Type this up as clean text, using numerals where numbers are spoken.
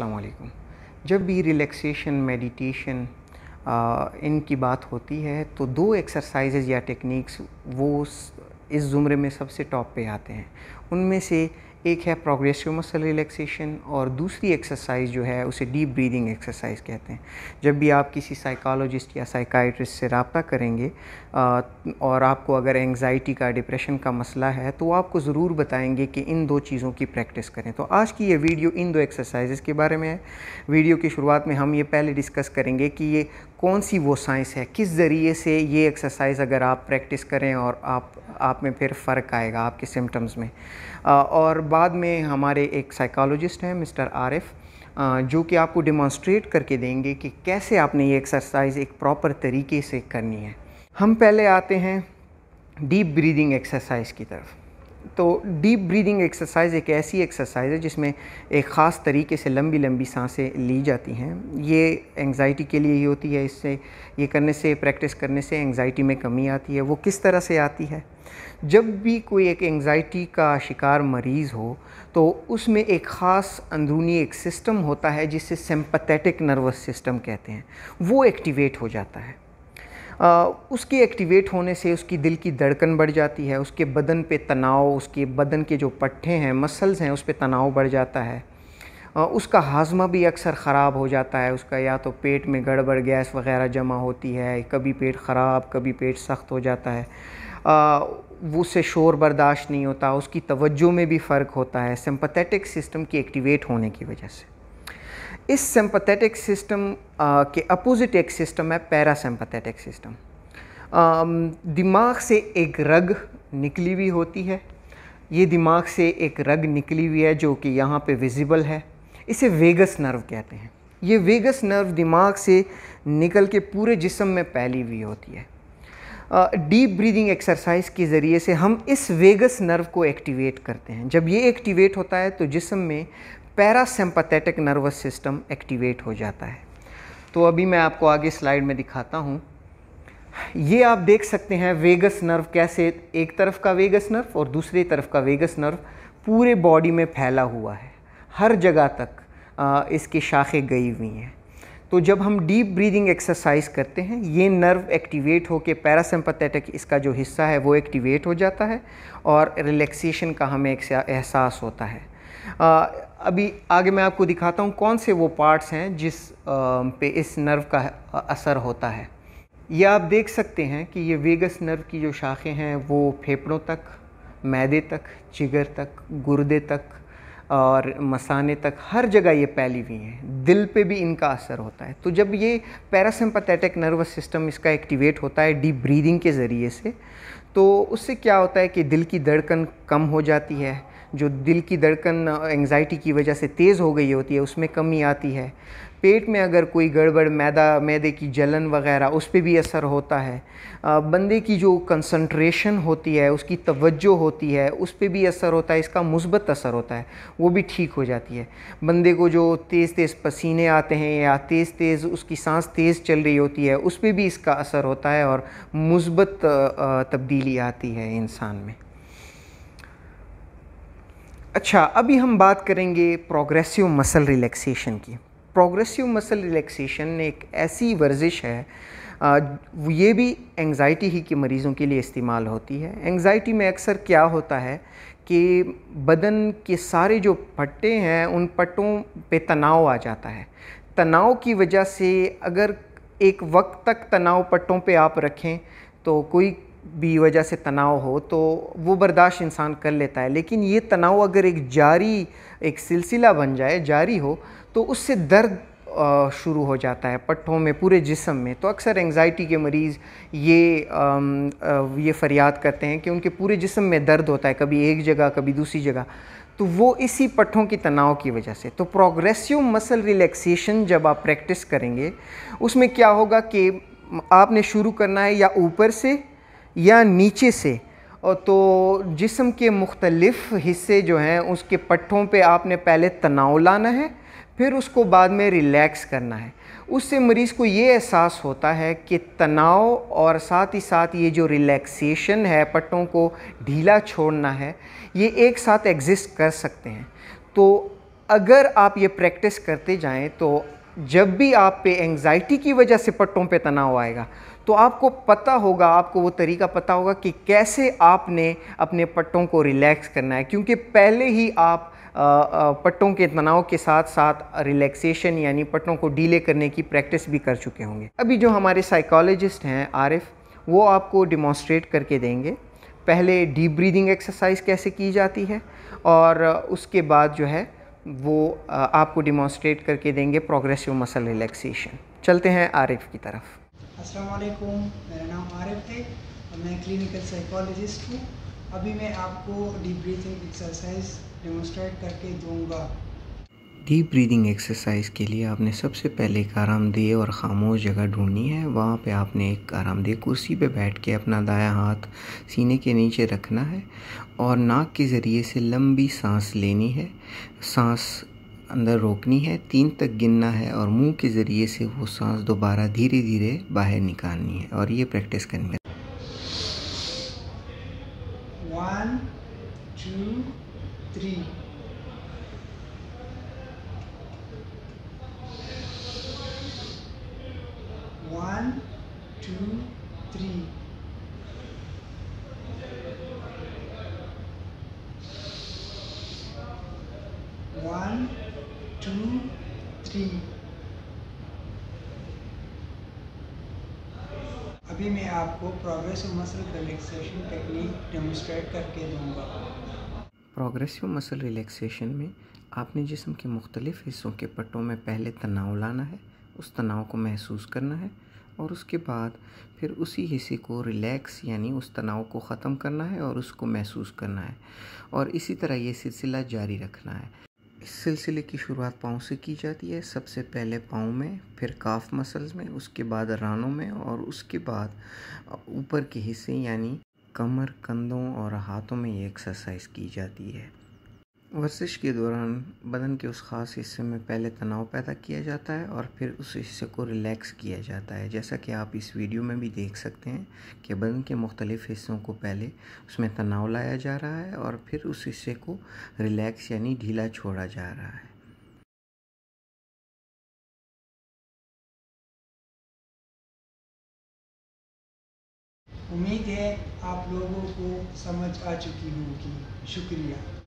अस्सलाम वालेकुम। जब भी रिलैक्सेशन, मेडिटेशन इनकी बात होती है तो दो एक्सरसाइजेज़ या टेक्निक्स वो इस ज़ुमरे में सबसे टॉप पे आते हैं। उनमें से एक है प्रोग्रेसिव मसल रिलैक्सेशन और दूसरी एक्सरसाइज जो है उसे डीप ब्रीदिंग एक्सरसाइज कहते हैं। जब भी आप किसी साइकोलॉजिस्ट या साइकाइट्रिस्ट से रब्ता करेंगे और आपको अगर एंग्जाइटी का, डिप्रेशन का मसला है तो वो आपको ज़रूर बताएंगे कि इन दो चीज़ों की प्रैक्टिस करें। तो आज की ये वीडियो इन दो एक्सरसाइजेज़ के बारे में है। वीडियो की शुरुआत में हम ये पहले डिस्कस करेंगे कि ये कौन सी वो साइंस है, किस ज़रिए से ये एक्सरसाइज अगर आप प्रैक्टिस करें और आप में फिर फ़र्क आएगा आपके सिम्टम्स में। और बाद में हमारे एक साइकोलॉजिस्ट हैं मिस्टर आरिफ, जो कि आपको डिमॉन्स्ट्रेट करके देंगे कि कैसे आपने ये एक्सरसाइज एक प्रॉपर तरीके से करनी है। हम पहले आते हैं डीप ब्रीदिंग एक्सरसाइज की तरफ। तो डीप ब्रीदिंग एक्सरसाइज एक ऐसी एक्सरसाइज है जिसमें एक ख़ास तरीके से लंबी लंबी सांसें ली जाती हैं। ये एंग्जाइटी के लिए ही होती है। इससे ये करने से, प्रैक्टिस करने से एंग्जाइटी में कमी आती है। वो किस तरह से आती है? जब भी कोई एक एंग्जाइटी का शिकार मरीज़ हो तो उसमें एक ख़ास अंदरूनी एक सिस्टम होता है जिसे सिंपैथेटिक नर्वस सिस्टम कहते हैं। वो एक्टिवेट हो जाता है। उसके एक्टिवेट होने से उसकी दिल की धड़कन बढ़ जाती है, उसके बदन पे तनाव, उसके बदन के जो पट्टे हैं, मसल्स हैं, उस पे तनाव बढ़ जाता है। उसका हाजमा भी अक्सर ख़राब हो जाता है। उसका या तो पेट में गड़बड़, गैस वगैरह जमा होती है, कभी पेट ख़राब, कभी पेट सख्त हो जाता है। वो उससे शोर बर्दाश्त नहीं होता, उसकी तवज्जो में भी फ़र्क होता है सिंपैथेटिक सिस्टम की एक्टिवेट होने की वजह से। इस सिंपैथेटिक सिस्टम के अपोजिट एक सिस्टम है पैरासिम्पैथेटिक सिस्टम। दिमाग से एक रग निकली हुई होती है। ये दिमाग से एक रग निकली हुई है जो कि यहाँ पे विजिबल है। इसे वेगस नर्व कहते हैं। ये वेगस नर्व दिमाग से निकल के पूरे जिस्म में फैली हुई होती है। डीप ब्रीदिंग एक्सरसाइज के ज़रिए से हम इस वेगस नर्व को एक्टिवेट करते हैं। जब ये एक्टिवेट होता है तो जिस्म में पैरासिम्पैथेटिक नर्वस सिस्टम एक्टिवेट हो जाता है। तो अभी मैं आपको आगे स्लाइड में दिखाता हूँ। ये आप देख सकते हैं वेगस नर्व कैसे, एक तरफ का वेगस नर्व और दूसरी तरफ का वेगस नर्व पूरे बॉडी में फैला हुआ है। हर जगह तक इसकी शाखें गई हुई हैं। तो जब हम डीप ब्रीदिंग एक्सरसाइज करते हैं ये नर्व एक्टिवेट होकर पैरासिम्पैथेटिक इसका जो हिस्सा है वो एक्टिवेट हो जाता है और रिलैक्सेशन का हमें एक एहसास होता है। अभी आगे मैं आपको दिखाता हूँ कौन से वो पार्ट्स हैं जिस पे इस नर्व का असर होता है। ये आप देख सकते हैं कि ये वेगस नर्व की जो शाखें हैं वो फेफड़ों तक, मैदे तक, जिगर तक, गुर्दे तक और मसाने तक हर जगह ये फैली हुई हैं। दिल पे भी इनका असर होता है। तो जब ये पैरासिम्पैथेटिक नर्वस सिस्टम इसका एक्टिवेट होता है डीप ब्रीदिंग के ज़रिए से, तो उससे क्या होता है कि दिल की धड़कन कम हो जाती है। जो दिल की धड़कन एंग्जाइटी की वजह से तेज़ हो गई होती है उसमें कमी आती है। पेट में अगर कोई गड़बड़, मैदे की जलन वगैरह, उस पर भी असर होता है। बंदे की जो कंसंट्रेशन होती है, उसकी तवज्जो होती है, उस पर भी असर होता है। इसका मुस्बत असर होता है, वो भी ठीक हो जाती है। बंदे को जो तेज़ तेज़ पसीने आते हैं या तेज़ तेज़ उसकी सांस तेज़ चल रही होती है उस पर भी इसका असर होता है और मुस्बत तब्दीली आती है इंसान में। अच्छा, अभी हम बात करेंगे प्रोग्रेसिव मसल रिलैक्सेशन की। प्रोग्रेसिव मसल रिलैक्सेशन एक ऐसी वर्जिश है, ये भी एंग्जाइटी ही के मरीज़ों के लिए इस्तेमाल होती है। एंग्जाइटी में अक्सर क्या होता है कि बदन के सारे जो पट्टे हैं उन पट्टों पे तनाव आ जाता है। तनाव की वजह से अगर एक वक्त तक तनाव पट्टों पे आप रखें तो कोई भी वजह से तनाव हो तो वो बर्दाश्त इंसान कर लेता है। लेकिन ये तनाव अगर एक सिलसिला बन जाए, जारी हो, तो उससे दर्द शुरू हो जाता है पट्टों में, पूरे जिस्म में। तो अक्सर एंग्जाइटी के मरीज़ ये फ़रियाद करते हैं कि उनके पूरे जिस्म में दर्द होता है, कभी एक जगह कभी दूसरी जगह। तो वो इसी पट्टों की तनाव की वजह से। तो प्रोग्रेसिव मसल रिलैक्सेशन जब आप प्रैक्टिस करेंगे उसमें क्या होगा कि आपने शुरू करना है या ऊपर से या नीचे से। और तो जिस्म के मुख्तलिफ़ हिस्से जो हैं उसके पट्टों पे आपने पहले तनाव लाना है, फिर उसको बाद में रिलैक्स करना है। उससे मरीज़ को ये एहसास होता है कि तनाव और साथ ही साथ ये जो रिलैक्सेशन है, पट्टों को ढीला छोड़ना है, ये एक साथ एग्जिस्ट कर सकते हैं। तो अगर आप ये प्रैक्टिस करते जाएं तो जब भी आप पे एंग्जाइटी की वजह से पट्टों पे तनाव आएगा तो आपको पता होगा, आपको वो तरीका पता होगा कि कैसे आपने अपने पट्टों को रिलैक्स करना है, क्योंकि पहले ही आप पट्टों के तनाव के साथ साथ रिलैक्सेशन यानी पट्टों को डीले करने की प्रैक्टिस भी कर चुके होंगे। अभी जो हमारे साइकोलॉजिस्ट हैं आरिफ, वो आपको डिमॉन्स्ट्रेट करके देंगे पहले डीप ब्रीदिंग एक्सरसाइज कैसे की जाती है, और उसके बाद जो है वो आपको डिमॉन्स्ट्रेट करके देंगे प्रोग्रेसिव मसल रिलैक्सेशन। चलते हैं आरिफ की तरफ। अस्सलाम वालेकुम, मेरा नाम आरिफ है और मैं क्लिनिकल साइकोलॉजिस्ट हूँ। अभी मैं आपको डीप ब्रीथिंग एक्सरसाइज डेमोन्स्ट्रेट करके दूंगा। डीप ब्रीदिंग एक्सरसाइज के लिए आपने सबसे पहले एक आरामदेह और ख़ामोश जगह ढूंढनी है। वहाँ पे आपने एक आरामदेह कुर्सी पे बैठ के अपना दायां हाथ सीने के नीचे रखना है और नाक के ज़रिए से लंबी सांस लेनी है। सांस अंदर रोकनी है, 3 तक गिनना है और मुंह के ज़रिए से वो सांस दोबारा धीरे धीरे बाहर निकालनी है, और ये प्रैक्टिस करनी है। 1 2 3 1 2 3 1 2 3। अभी मैं आपको progressive muscle relaxation technique demonstrate करके दूंगा। प्रोग्रेसिव मसल रिलैक्सेशन में आपने जिस्म के मुख्तलिफ़ हिस्सों के पट्टों में पहले तनाव लाना है, उस तनाव को महसूस करना है और उसके बाद फिर उसी हिस्से को रिलैक्स यानी उस तनाव को ख़त्म करना है और उसको महसूस करना है, और इसी तरह ये सिलसिला जारी रखना है। इस सिलसिले की शुरुआत पाँव से की जाती है। सबसे पहले पाँव में, फिर काफ मसल्स में, उसके बाद रानों में और उसके बाद ऊपर के हिस्से यानी कमर, कंधों और हाथों में ये एक्सरसाइज की जाती है। वर्जिश के दौरान बदन के उस ख़ास हिस्से में पहले तनाव पैदा किया जाता है और फिर उस हिस्से को रिलैक्स किया जाता है। जैसा कि आप इस वीडियो में भी देख सकते हैं कि बदन के मुख्तलिफ़ हिस्सों को पहले उसमें तनाव लाया जा रहा है और फिर उस हिस्से को रिलैक्स यानी ढीला छोड़ा जा रहा है। उम्मीद है आप लोगों को समझ आ चुकी होगी। शुक्रिया।